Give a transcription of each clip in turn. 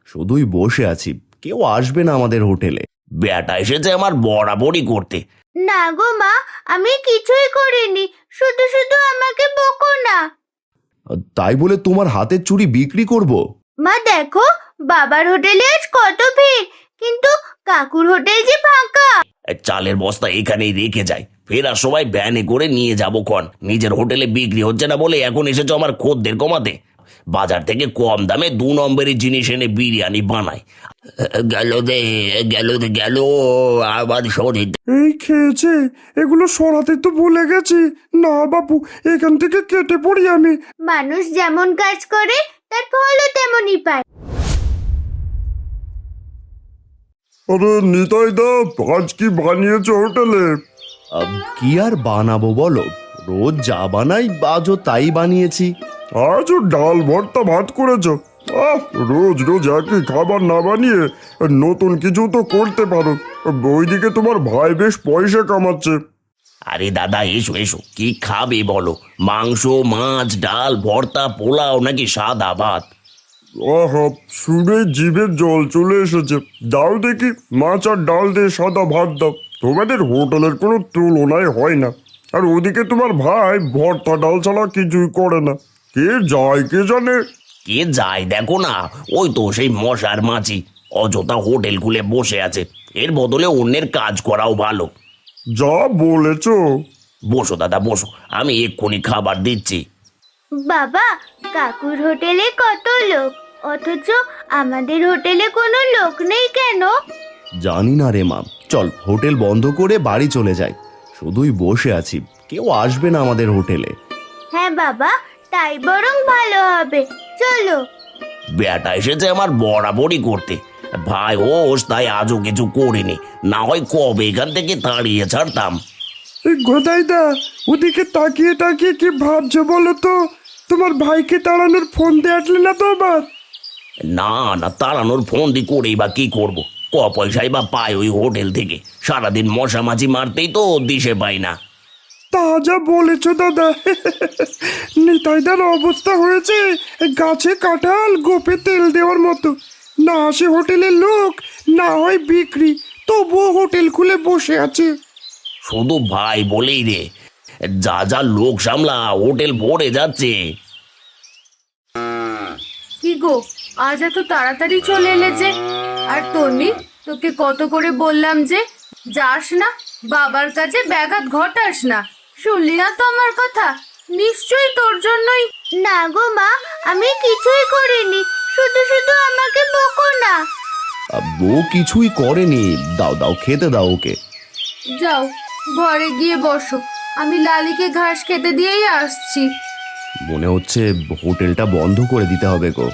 শুধুই বসে আছি, কেউ আসবে না আমাদের হোটেলে। বেটা এসেছে আমার বরাবরই করতে। না গো মা, আমি কিছুই করিনি, শুধু শুধু আমাকে বকো না। তাই বলে তোমার হাতের চুড়ি বিক্রি করব? মা দেখো, বাবার হোটেলে আজ কত ভিড়, কিন্তু কাকুর হোটেল যে ফাঁকা। চালের বস্তা এখানেই রেখে যায়, ফেরার সময় ভ্যানে করে নিয়ে যাবো ক্ষণ। নিজের হোটেলে বিক্রি হচ্ছে না বলে এখন এসেছো আমার খদ্দের কমাতে। বাজার থেকে কম দামে 2 নম্বরের জিনিস এনে বিরিয়ানি বানায়। গেল আবার শরীর। এই খেয়েছে, এগুলো সরাতে তো ভুলে গেছি। না বাপু, এখান থেকে কেটে পড়ি আমি। মানুষ যেমন কাজ করে তার ফলও তেমনই পায়। আরে নিতাই দা, আজ কি বানিয়েছো হোটেলে? কি আর বানাবো বলো, রোজ যা বানাই আজও তাই বানিয়েছি। আজও ডাল ভর্তা ভাত করেছো। রোজ রোজ একই খাবার না বানিয়ে নতুন কিছু তো করতে পারো। ওইদিকে তোমার ভাই বেশ পয়সা কামাচ্ছে। আরে দাদা এসো এসো, কি খাবে বলো? মাংস, মাছ, ডাল, ভর্তা, পোলাও নাকি সাদা ভাত? আহা, শুনে জিভের জল চলে এসেছে। দাও দেখি, মাছ আর ডাল দিয়ে সাদা ভাত দাও। তোমাদের হোটেলের কোনো তুলনায় হয় না। আর ওদিকে তোমার ভাই ভর্তা ডাল ছাড়া কিছুই করে না। কে যায় কে জানে। কে যায় দেখো না, ওই তো সেই মশার মাছি অযথা হোটেল খুলে বসে আছে। এর বদলে অন্যের কাজ করাও ভালো। যা বলেছো। বসো দাদা বসো, আমি এক্ষুনি খাবার দিচ্ছি। বাবা, কাকুর হোটেলে কত লোক, অথচ আমাদের হোটেলে কোনো লোক নেই কেন? জানি না রে মা, চল হোটেল বন্ধ করে বাড়ি চলে যাই। শুধুই বসে আছি, কেউ আসবে না আমাদের হোটেলে। হ্যাঁ বাবা, তাই বরং ভালো হবে, চলো। বেটা এসেছে আমার বরাবরই করতে। ভাই হোস তাই আজও কিছু করিনি, না হয় কবে এখান থেকে তাড়িয়ে ছাড়তাম। এই গোদাইদা, ওদিকে তাকিয়ে তাকিয়ে কি ভাবছো বলো তো? তোমার ভাইকে তাড়ানোর ফোন দিয়ে আসলে না তো আবার? না না, তাড়ানোর ফোন দিয়ে করেই বা কি করব? ক পয়সাই বা পায় ওই হোটেল থেকে? সারাদিন মশা মাছি মারতেই তো দিশে পাই না। তা যা বলেছো দাদা। নিতাইদার অবস্থা হয়েছে গাছে কাঁঠাল গোপে তেল দেওয়ার মতো। না আসে হোটেলের লোক, না হয় বিক্রি, তবুও হোটেল খুলে বসে আছে। শুধু ভাই বলেই রে, যা যা লোক সামলা, হোটেল ভরে যাচ্ছে। কি গো, আজ এত তাড়াতাড়ি চলে এলে যে? আর তন্নি, তোকে কত করে বললাম যে যাস না, বাবার কাছে ব্যাঘাত ঘটাস না। শুনলি না তো আমার কথা? নিশ্চয়ই তোর জন্যই। না গো মা, আমি কিছুই করিনি, শুধু শুধু আমাকে বকো না। ও কিছুই করেনি, দাও দাও খেতে দাও ওকে। যাও ঘরে গিয়ে বসো, আমি লালিকে ঘাস খেতে দিয়েই আসছি। মনে হচ্ছে হোটেলটা বন্ধ করে দিতে হবে গো।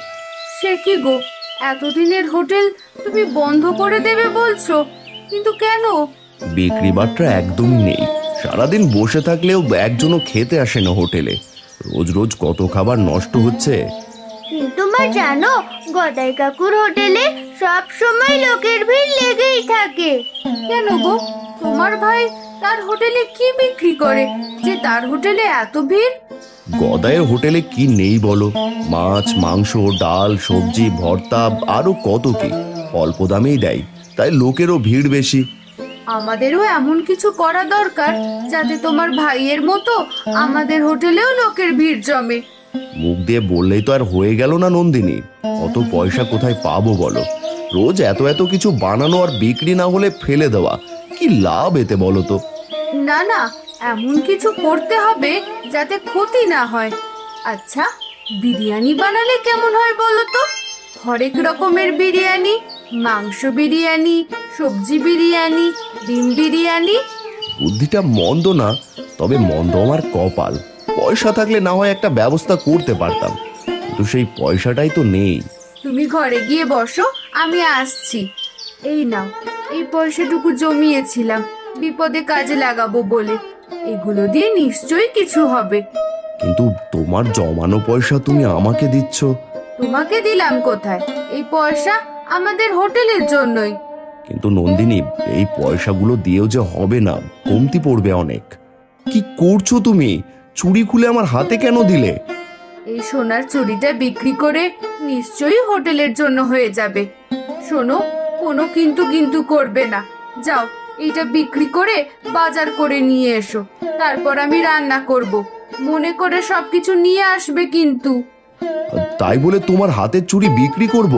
সে কি গো, এতদিনের হোটেল তুমি বন্ধ করে দেবে বলছো? কিন্তু কেন? বিক্রি বাট্টা একদমই নেই, সারাদিন বসে থাকলেও একজনও খেতে আসে না হোটেলে। রোজ রোজ কত খাবার নষ্ট হচ্ছে। কিন্তু মা জানো, গদাই কাকুর হোটেলে সব সময় লোকের ভিড় লেগেই থাকে। কেন গো, তোমার ভাই তার হোটেলে কি বিক্রি করে যে তার হোটেলে এত ভিড়? গদায়ের হোটেলে কি নেই বলো? মাছ, মাংস, ডাল, সবজি, ভর্তা, আরো কত কি। অল্প দামেই দেয়, তাই লোকেরও ভিড় বেশি। আমাদেরও এমন কিছু করা দরকার যাতে তোমার ভাইয়ের মতো আমাদের হোটেলেও লোকের ভিড় জমে। মুখ দিয়ে বললেই তো আর হয়ে গেল না নন্দিনী। অত পয়সা কোথায় পাবো বলো? রোজ এত এত কিছু বানানো আর বিক্রি না হলে ফেলে দেওয়া, কি লাভ এতে বলো তো? না না, এমন কিছু করতে হবে যাতে ক্ষতি না হয়। আচ্ছা, বিরিয়ানি বানালে কেমন হয় বলো তো? হরেক রকমের বিরিয়ানি, মাংস বিরিয়ানি, সবজি বিরিয়ানি, ডিম বিরিয়ানি। বুদ্ধিটা মন্দ না, তবে মন্দ আমার কপাল। পয়সা থাকলে না হয় একটা ব্যবস্থা করতে পারতাম, কিন্তু সেই পয়সাটাই তো নেই। তুমি ঘরে গিয়ে বসো, আমি আসছি। এই নাও, এই পয়সাটুকু জমিয়েছিলাম বিপদে কাজে লাগাবো বলে। এগুলো দিয়ে নিশ্চয়ই কিছু হবে। কিন্তু তোমার জমানো পয়সা তুমি আমাকে দিচ্ছ। তোমাকে দিলাম কোথায়? এই পয়সা আমাদের হোটেলের জন্যই। কিন্তু নন্দিনী, এই পয়সাগুলো দিয়েও যে হবে না, কমতি পড়বে অনেক। কি করছো তুমি? চুরি খুলে আমার হাতে কেন দিলে? এই সোনার চুড়িটা বিক্রি করে নিশ্চয়ই হোটেলের জন্য হয়ে যাবে। শোনো, কোনো কিন্তু কিন্তু করবে না। যাও, এইটা বিক্রি করে বাজার করে নিয়ে এসো, তারপর আমি রান্না করব। মনে করে সবকিছু নিয়ে আসবে কিন্তু। তাই বলে তোমার হাতের চুড়ি বিক্রি করব?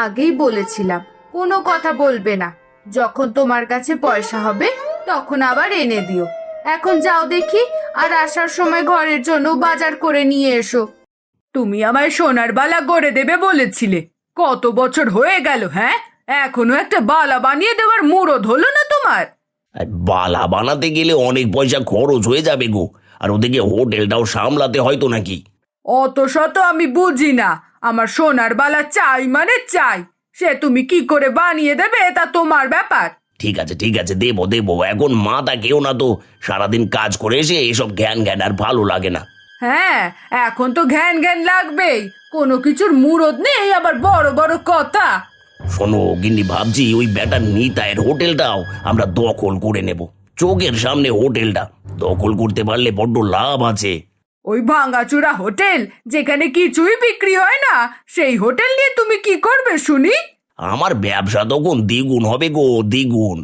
আগেই বলেছিলাম কোনো কথা বলবে না। যখন তোমার কাছে পয়সা হবে তখন আবার এনে দিও। এখন যাও দেখি, আর আসার সময় ঘরের জন্য বাজার করে নিয়ে এসো। তুমি আমায় সোনার বালা গড়ে দেবে বলেছিলে, কত বছর হয়ে গেল, হ্যাঁ? এখনো একটা বালা বানিয়ে দেওয়ার মুরদ হলো না তোমার? আর বালা বানাতে গেলে অনেক পয়সা খরচ হয়ে যাবে গো, আর ওদিকে হোটেলটাও সামলাতে হয়তো নাকি। অত শত আমি বুঝি না, আমার সোনার বালা চাই মানে চাই। সে তুমি কি করে বানিয়ে দেবে তা তোমার ব্যাপার। ঠিক আছে ঠিক আছে, দেবো দেবো। এখন মাথা কেউ না তো, সারাদিন কাজ করে এসে এসব জ্ঞান জ্ঞান আর ভালো লাগে না। হ্যাঁ, এখন তো জ্ঞান জ্ঞান লাগবেই, কোনো কিছুর মুরদ নেই আবার বড় বড় কথা। শোনো গিন্নি, ভাবছি ওই বেটার নিতাইয়ের হোটেলটাও আমরা দখল করে নেব। চোখের সামনে হোটেলটা দখল করতে পারলে বড্ড লাভ আছে। ওই ভাঙাচুরা হোটেল যেখানে কিছুই বিক্রি হয় না, সেই হোটেল নিয়ে তুমি কি করবে শুনি? আমার ব্যবসা তখন দ্বিগুণ হবে গো, দ্বিগুণ।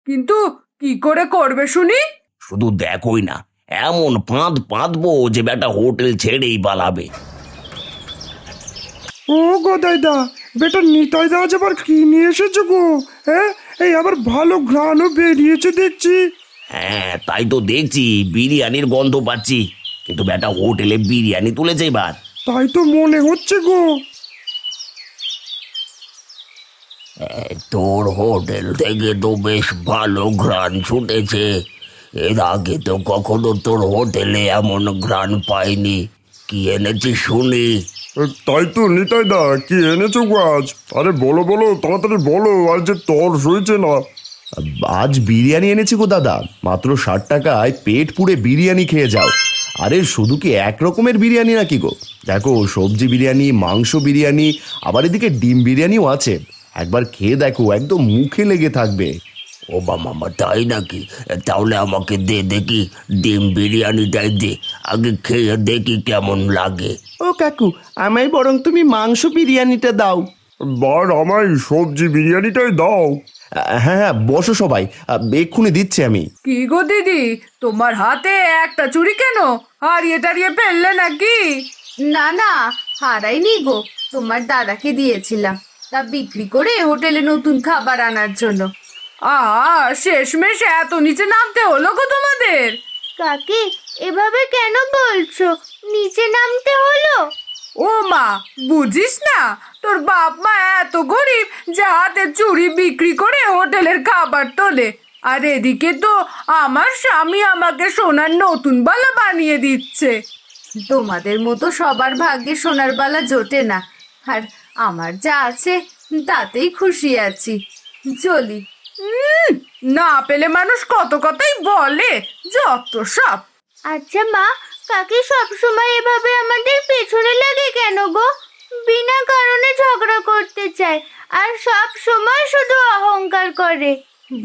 কিন্তু কি করে করবে শুনি? শুধু দেখোই না, এমন ফাঁদ পাতবো যে বেটা হোটেল ছেড়েই পালাবে। ও গদাইদা, বেটা নিতাইদা আজ আবার কি নিয়ে এসেছো গো? হ্যাঁ, এই আবার ভালো ঘ্রাণও বেরিয়েছে দেখছি। হ্যাঁ তাই তো দেখছি, বিরিয়ানির গন্ধ পাচ্ছি। কিন্তু বেটা হোটেলে বিরিয়ানি তুলেছে এবার। তাই তো মনে হচ্ছে গো। তোর হোটেল থেকে তো বেশ ভালো ঘ্রাণ ছুটেছে। এর আগে তো কখনো তোর হোটেলে এমন ঘ্রাণ পাইনি। কি এনেছিস শুনি? তাই তো নিতাইদা, কি এনেছো গো আজ? আরে বলো বলো, তাড়াতাড়ি বলো, আজ যে তর সইছে না। আজ বিরিয়ানি এনেছি গো দাদা, মাত্র 60 টাকায় পেট পুড়ে বিরিয়ানি খেয়ে যাও। আরে শুধু কি এক রকমের বিরিয়ানি নাকি গো? দেখো, সবজি বিরিয়ানি, মাংস বিরিয়ানি, আবার এদিকে ডিম বিরিয়ানিও আছে। একবার খেয়ে দেখো, একদম মুখে লেগে থাকবে। ও মামা, তাই নাকি? তাহলে আমাকে দে দেখি, ডিম বিরিয়ানিটাই দে, আগে খেয়ে দেখি কেমন লাগে। ও কাকু, আমায় বরং তুমি মাংস বিরিয়ানিটা দাও। বার আমায় সবজি বিরিয়ানিটাই দাও। হ্যাঁ হ্যাঁ, বসো সবাই, এক্ষুনি দিচ্ছি আমি। কি গো দিদি, তোমার হাতে একটা চুড়ি কেন? হারিয়ে টারিয়ে ফেললে নাকি? না না, হারাইনি গো, তোমার দাদাকে দিয়েছিলাম, তা বিক্রি করে হোটেলে নতুন খাবার আনার জন্য। শেষমেশ এত নিচে নামতে হলো গো তোমাদের? কাকি, এভাবে কেন বলছো? নিচে নামতে হলো? ও মা, বুঝিস না, তোর বাপ মা এত গরিব যে হাতে চুড়ি বিক্রি করে হোটেলের খাবার তোলে, আর এদিকে তো আমার স্বামী আমাকে সোনার নতুন বালা বানিয়ে দিচ্ছে। তোমাদের মতো সবার ভাগ্যে সোনার বালা জোটে না, আর আমার যা আছে তাতেই খুশি আছি। চলি। না পেলে মানুষ কত কথাই বলে, যত সব। আচ্ছা মা, কাকি সবসময় এভাবে আমাদের পেছনে লাগে কেন গো? বিনা কারণে ঝগড়া করতে চায়, আর সব সময় শুধু অহংকার করে।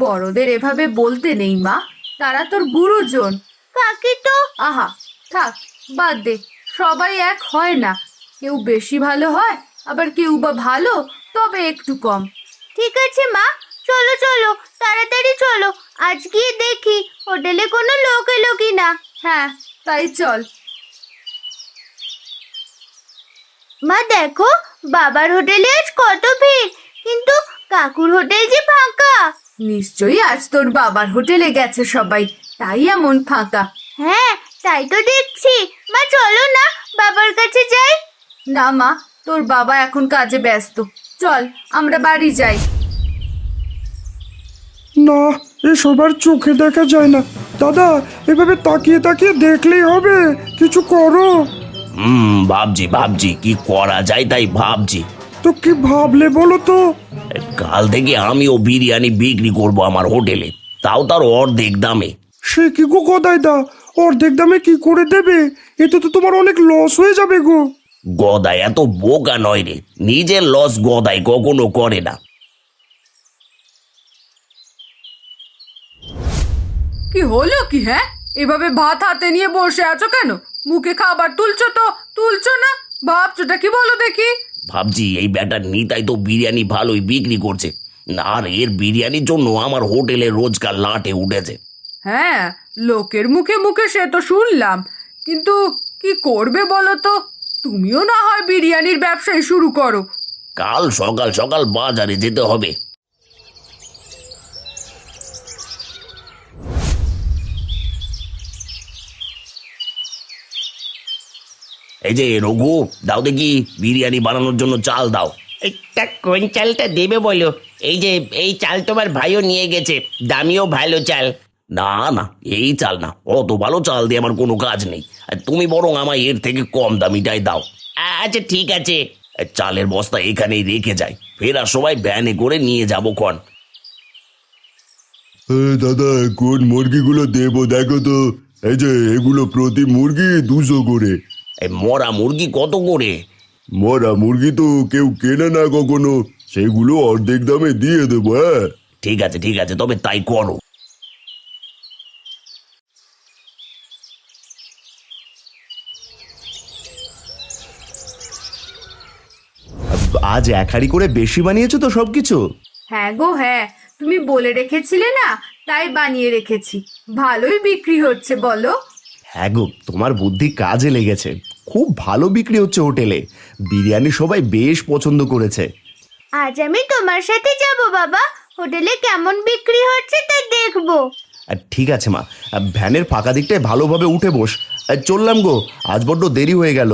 বড়দের এভাবে বলতে নেই মা, তারা তোর গুরুজন। কাকি তো আহা, থাক, বাদ দে, সবাই এক হয় না, কেউ বেশি ভালো হয়, আবার কেউ বা ভালো তবে একটু কম। ঠিক আছে মা, চলো চলো, তাড়াতাড়ি চলো, আজ গিয়ে দেখি হোটেলে কোনো লোক এলো কিনা। হ্যাঁ, তাই চল। মা দেখো, বাবার হোটেলে আজ কত ভিড়, কিন্তু কাকুর হোটেল যে ফাঁকা। নিশ্চয়ই আজ তোর বাবার হোটেলে গেছে সবাই, তাই এমন ফাঁকা। হ্যাঁ, তাই তো দেখছি। মা চলো না, বাবার কাছে যাই। না মা, তোর বাবা এখন কাজে ব্যস্ত, চল আমরা বাড়ি যাই। না, এসব আর চোখে দেখা যায় না। দাদা, এভাবে তাকিয়ে তাকিয়ে দেখলেই হবে, কিছু করো। ভাবছি ভাবছি কি করা যায়, তাই ভাবছি। তো কি ভাবলে বলো তো? কাল থেকে আমিও বিরিয়ানি বিক্রি করব আমার হোটেলে, তাও তার অর্ধেক দামে। সে কি গো গদাইদা, অর্ধেক দামে কি করে দেবে? এতে তো তোমার অনেক লস হয়ে যাবে গো। গদাই এত বোকা নয় রে, নিজের লস গদাই কখনো করে না। কি হলো কি? হ্যাঁ, এভাবে ভাত হাতে নিয়ে বসে আছো কেন? মুখে খাবার তুলছো তো তুলছো না, ভাবছোটা কি বলো দেখি। ভাবছি এই ব্যাটার নিতাই তো বিরিয়ানি ভালোই বিক্রি করছে, আর এর বিরিয়ানির জন্য আমার হোটেলে রোজকার লাটে উঠেছে। হ্যাঁ, লোকের মুখে মুখে সে তো শুনলাম, কিন্তু কি করবে বলো তো? তুমিও না হয় বিরিয়ানির ব্যবসায় শুরু করো। কাল সকাল সকাল বাজারে যেতে হবে। এই যে রঘু, দাও দেখি বিরিয়ানি বানানোর জন্য চাল দাও। এটা কোন চালটা দেবে বলো? এই যে এই চাল তোমার ভাইও নিয়ে গেছে, দামিও ভালো চাল। না না, এই চাল না, অত ভালো চাল দিয়ে আমার কোনো কাজ নেই। আর তুমি বরং আমায় এর থেকে কম দামিটাই দাও। আচ্ছা ঠিক আছে। চালের বস্তা এখানেই রেখে যাই, ফেরার সময় ভ্যানে করে নিয়ে যাবো ক্ষণ। দাদা, কোন মুরগিগুলো দেবো দেখো তো। এই যে এগুলো প্রতি মুরগি 200 করে। এই মরা মুরগি কত করে? মরা মুরগি তো কেউ কেনে না কখনো, সেগুলো অর্ধেক দামে দিয়ে দেবো। হ্যাঁ, ঠিক আছে ঠিক আছে, তবে তাই করো। আজ এক হাঁড়ি করে বেশি বানিয়েছো তো সবকিছু? হ্যাঁ গো হ্যাঁ, তুমি বলে রেখেছিলে না, তাই বানিয়ে রেখেছি। ভালোই বিক্রি হচ্ছে বলো। হ্যাঁ গো, তোমার বুদ্ধি কাজে লেগেছে। খুব ভালো বিক্রি হচ্ছে হোটেলে, বিরিয়ানি সবাই বেশ পছন্দ করেছে। আজ আমি তোমার সাথে যাব বাবা, হোটেলে কেমন বিক্রি হচ্ছে তা দেখবো। ঠিক আছে মা, ভ্যানের ফাঁকা দিকটায় ভালোভাবে উঠে বস। চললাম গো, আজ বড্ড দেরি হয়ে গেল।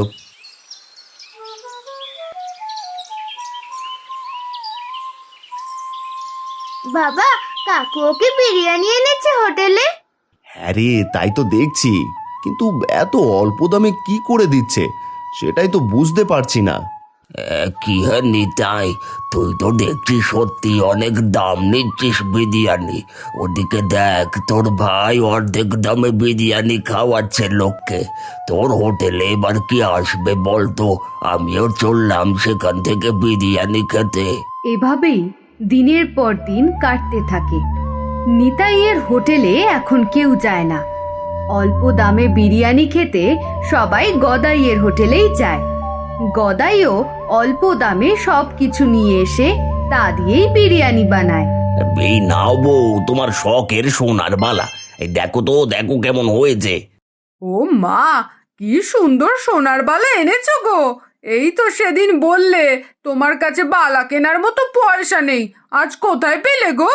বাবা, কাকু ওকে বিরিয়ানি এনেছে হোটেলে। হ্যাঁ রে, তাই তো দেখছি, কিন্তু এত অল্প দামে কি করে দিচ্ছে সেটাই তো বুঝতে পারছি না। কি হে নিতাই, তুই তো দেখছিস সত্যি অনেক দাম নিচ্ছিস বিরিয়ানি। ওদিকে দেখ, তোর ভাই অর্ধেক দামে বিরিয়ানি খাওয়াচ্ছে লোককে। তোর হোটেলে এবার কি আসবে বলতো? আমিও চললাম সেখান থেকে বিরিয়ানি খেতে। এভাবেই দিনের পর দিন কাটতে থাকে। নিতাইয়ের হোটেলে এখন কেউ যায় না। অল্প দামে বিরিয়ানি খেতে সবাই গদাইয়ের হোটেলেই যায়। গদাইও অল্প দামে সব কিছু নিয়ে এসে তা দিয়েই বিরিয়ানি বানায়। এই নাও বউ, তোমার শখের সোনার বালা। এই দেখো তো, দেখো কেমন হয়েছে। ও মা, কি সুন্দর সোনার বালা এনেছো গো! এই তো সেদিন বললে তোমার কাছে বালা কেনার মতো পয়সা নেই, আজ কোথায় পেলে গো?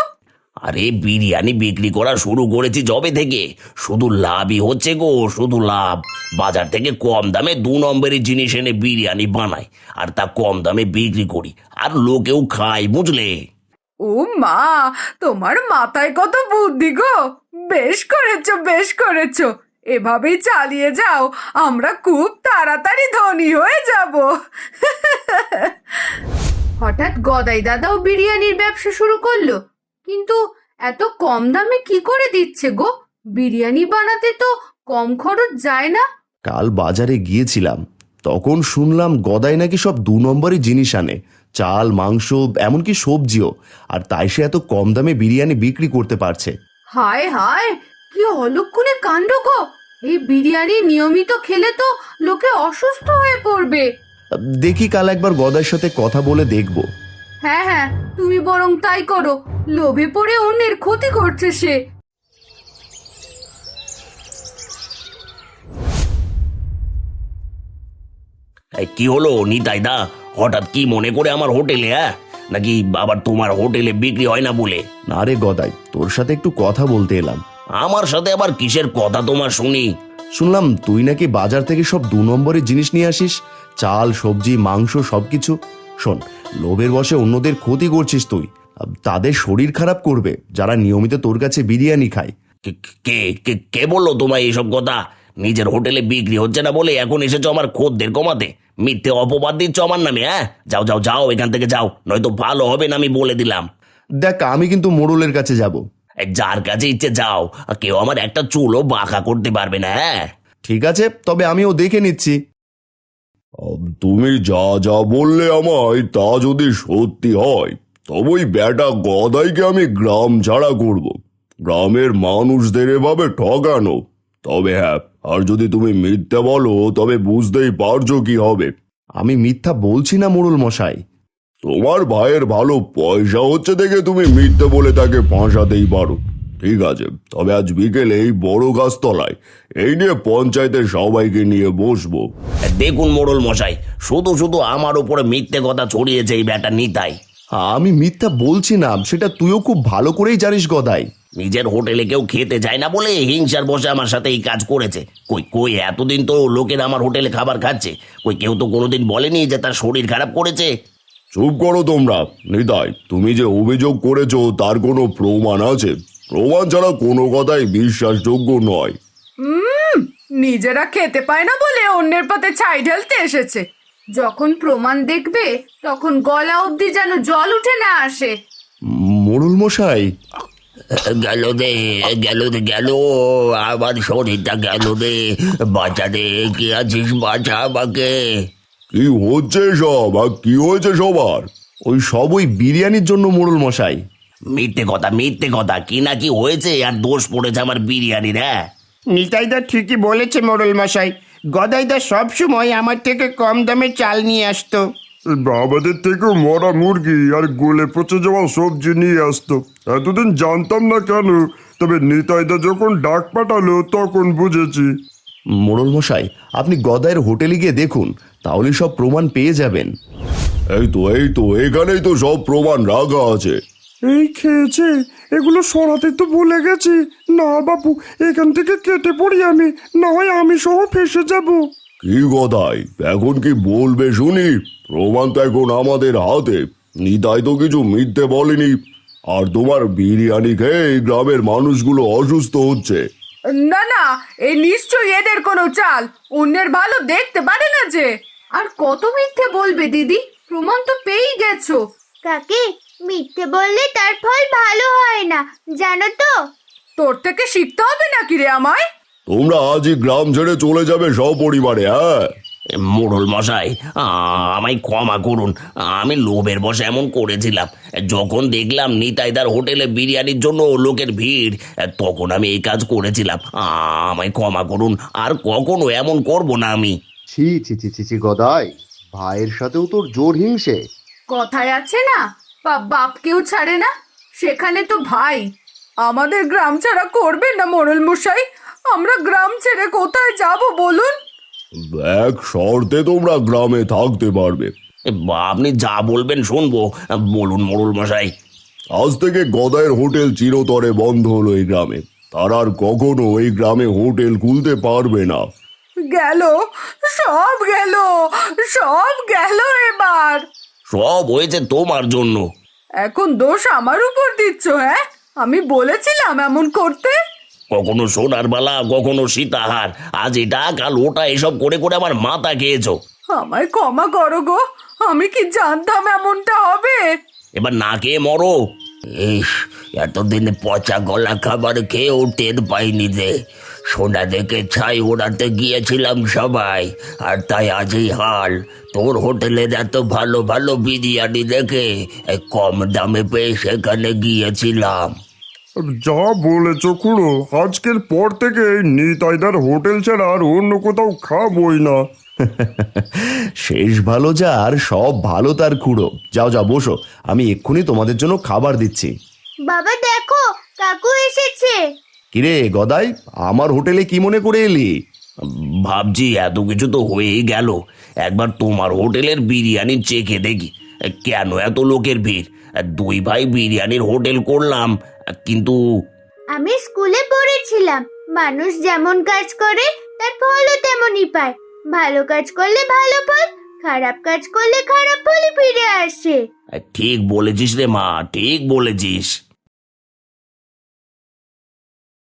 আরে বিরিয়ানি বিক্রি করা শুরু করেছি যবে থেকে, শুধু লাভই হচ্ছে গো, শুধু লাভ। বাজার থেকে কম দামে 2 নম্বরের জিনিস এনে বিরিয়ানি বানাই, আর তা কম দামে বিক্রি করি, আর লোকেও খায়, বুঝলে? ও মা, তোমার মাথায় কত বুদ্ধি গো! বেশ করেছো বেশ করেছো, এভাবেই চালিয়ে যাও, আমরা খুব তাড়াতাড়ি ধনী হয়ে যাব। হঠাৎ গদাই দাদাও বিরিয়ানির ব্যবসা শুরু করলো, কিন্তু এত কম দামে কি করে দিচ্ছে গো? বিরিয়ানি বানাতে তো কম খরচ যায় না? কাল বাজারে গিয়েছিলাম, তখন শুনলাম গদাই নাকি সব 2 নম্বরের জিনিস আনে, চাল, মাংস, এমনকি সবজিও, আর তাই সে এত কম দামে বিরিয়ানি বিক্রি করতে পারছে। হায় হায়, কি অলক্ষণে কাণ্ড গো! এই বিরিয়ানি নিয়মিত খেলে তো লোকে অসুস্থ হয়ে পড়বে। দেখি কাল একবার গদাইয়ের সাথে কথা বলে দেখব। হ্যাঁ হ্যাঁ, তুমি বরং তাই করো, লোভে পড়ে অন্যের ক্ষতি করছে সে। এই কি হলো নিতাই দা, হঠাৎ কি মনে করে আমার হোটেলে? হ্যাঁ, নাকি আবার তোমার হোটেলে বিক্রি হয় না বলে? না রে গদাই, তোর সাথে একটু কথা বলতে এলাম। আমার সাথে আবার কিসের কথা তোমার শুনি? শুনলাম তুই নাকি বাজার থেকে সব 2 নম্বরের জিনিস নিয়ে আসিস, চাল, সবজি, মাংস, সবকিছু। শোন, লোভের বশে অন্যদের ক্ষতি করছিস তুই, তাদের শরীর খারাপ করবে যারা নিয়মিত তোর কাছে বিরিয়ানি খায়। কে কে কে বললো তোমায় এইসব কথা? নিজের হোটেলে বিক্রি হচ্ছে না বলে এখন এসেছো আমার খদ্দের কমাতে? মিথ্যে অপবাদ দিচ্ছ আমার নামে। হ্যাঁ, যাও যাও যাও, এখান থেকে যাও, নয়তো ভালো হবে না, আমি বলে দিলাম। দেখ, আমি কিন্তু মোড়লের কাছে যাব। যার কাছে ইচ্ছে যাও, কেউ আমার একটা চুলও বাঁকা করতে পারবে না। হ্যাঁ, ঠিক আছে, তবে আমিও দেখে নিচ্ছি। তুমি যা যা বললে আমায়, তা যদি সত্যি হয় তবে ওই ব্যাটা গদাইকে আমি গ্রাম ছাড়া করব। গ্রামের মানুষদের এভাবে ঠকানো। তবে হ্যাঁ, আর যদি তুমি মিথ্যা বলো তবে বুঝতেই পারছো কি হবে। আমি মিথ্যা বলছি না মোড়ল মশাই। তোমার ভাইয়ের ভালো পয়সা হচ্ছে দেখে তুমি মিথ্যে বলে তাকে ফাঁসাতেই পারো। ঠিক আছে, তবে আজ বিকেলে এই বড় গাছতলায় এই নিয়ে পঞ্চায়েতের সবাইকে নিয়ে বসবো। দেখুন মোড়ল মশাই, শুধু শুধু আমার উপরে মিথ্যে কথা ছড়িয়েছে এই ব্যাটা নিতাই। আমি মিথ্যা বলছি না, সেটা তুইও খুব ভালো করেই জানিস গদাই। নিজের হোটেলে কেউ খেতে যায় না বলে হিংসার বসে আমার সাথে এই কাজ করেছে। কই কই এতদিন তো লোকের আমার হোটেলে খাবার খাচ্ছে, কই কেউ তো কোনোদিন বলেনি যে তার শরীর খারাপ করেছে। চুপ করো তোমরা। নিতাই, তুমি যে অভিযোগ করেছো তার কোনো প্রমাণ আছে? প্রমাণ ছাড়া কোনো কথাই বিশ্বাসযোগ্য নয়। নিজেরা খেতে পায় না বলে অন্যের পাতে ছাই ঢালতে এসেছে। যখন প্রমাণ দেখবে তখন গলা অবধি যেন জল উঠে না আসে। মোড়ল মশাই, গেল দে গেল দে গেল, আমার শরীরটা গেল দে, বাঁচা দে, কে আছিস বাঁচা আমাকে। কি হচ্ছে সব? আর কি হয়েছে সবার? ওই সব ওই বিরিয়ানির জন্য মোড়ল মশাই। মিথ্যে কথা, কি না কি হয়েছে আর দোষ পড়েছে আমার বিরিয়ানির। হ্যাঁ, নিতাইদা ঠিকই বলেছে মোড়ল মশাই, গদাইদা সবসময় আমার থেকে কম দামে চাল নিয়ে আসতো। আমাদের থেকেও মরা মুরগি আর গলে পচে যাওয়া সবজি নিয়ে আসতো। এতদিন জানতাম না কেন, তবে নিতাইদা যখন ডাক পাঠালো তখন বুঝেছি। মোড়ল মশাই, আপনি গদাইয়ের হোটেলে গিয়ে দেখুন, তাহলে সব প্রমাণ পেয়ে যাবেন। এই তো এখানেই তো সব প্রমাণ রাখা আছে। এই খেয়েছে, এগুলো সরাতে তো ভুলে গেছি। না বাবু, এখান থেকে কেটে পড়ি আমি, না হয় আমি সহ ফেসে যাব। কি গদাই, এখন কি বলবে শুনি? প্রমাণ তো এখন আমাদের হাতে। নিতাই তো কিছু মিথ্যে বলেনি। আর তোমার বিরিয়ানি খেয়ে এই গ্রামের মানুষগুলো অসুস্থ হচ্ছে। না না, এই নিশ্চয়ই এদের কোনো চাল। অন্যের ভালো দেখতে পারে না যে। আর কত মিথ্যে বলবে দিদি, প্রমাণ তো পেয়েই গেছো। কাকি, মিথ্যে বললে তার ফল ভালো হয় না, জানো তো? তোর থেকে শিখতে হবে নাকি রে আমায়? তোমরা আজই গ্রাম ছেড়ে চলে যাবে সপরিবারে? হ্যাঁ, মোড়ল মশাই, আমায় ক্ষমা করুন, আমি লোভের বশে এমন করেছিলাম। যখন দেখলাম নিতাইদার হোটেলে বিরিয়ানির জন্য লোকের ভিড়, তখন আমি এই কাজ করেছিলাম। আমায় ক্ষমা করুন, আর কখনো এমন করব না আমি। ছি ছি ছি ছি ছি গদাই, ভাইয়ের সাথেও তোর জোর হিংসে। কথায় আছে না, বাপ কেউ ছাড়ে না, সেখানে তো ভাই। আমাদের গ্রাম ছাড়া করবেন না মোড়ল মশাই। আমরা গ্রাম ছেড়ে কোথায় যাব বলুন? এক শর্তে তোমরা গ্রামে থাকতে পারবে। আপনি যা বলবেন শুনবো, বলুন মোড়ল মশাই। আজ থেকে গদাইয়ের হোটেল চিরতরে বন্ধ হলো এই গ্রামে। তারা আর কখনো এই গ্রামে হোটেল খুলতে পারবে না। গেল, সব গেল, সব গেল এবার। সব হয়েছে তোমার জন্য। এখন দোষ আমার উপর দিচ্ছ? হ্যাঁ, আমি বলেছিলাম এমন করতে? কখনো সোনার বালা, কখনো সীতাহার, আজ এটা কাল ওটা, এসব করে করে আমার মাথা খেয়েছো। আমায় ক্ষমা করো গো, আমি কি জানতাম এমনটা হবে? এবার না খেয়ে মরো। ইস, এতদিনে পচা গলা খাবার খেয়েও টের পাইনি যে। সোনা দেখে ছাই ওড়াতে গিয়েছিলাম সবাই, আর তাই আজই হাল। তোর হোটেলের এত ভালো ভালো বিরিয়ানি দেখে কম দামে পেয়ে সেখানে গিয়েছিলাম। যা বলেছ খুড়ো, আজকের পর থেকে নিতাইদার হোটেল ছাড়া আর অন্য কোথাও খাবই না। শেষ ভালো যার সব ভালো তার খুড়ো। যাও যাও বসো, আমি এক্ষুনি তোমাদের জন্য খাবার দিচ্ছি। বাবা দেখো, কাকু এসেছে। কিরে গদাই, আমার হোটেলে কি মনে করে এলি? ভাবছি এত কিছু তো হয়েই গেল, একবার তোমার হোটেলের বিরিয়ানি চেখে দেখি। কেন এত লোকের ভিড়? দুই ভাই বিরিয়ানির হোটেল করলাম, কিন্তু আমি স্কুলে পড়েছিলাম, মানুষ যেমন কাজ করে তার ফলও তেমনই পায়। ভালো কাজ করলে ভালো ফল, খারাপ কাজ করলে খারাপ ফলই ফিরে আসে। ঠিক বলেছিস রে মা, ঠিক বলেছিস।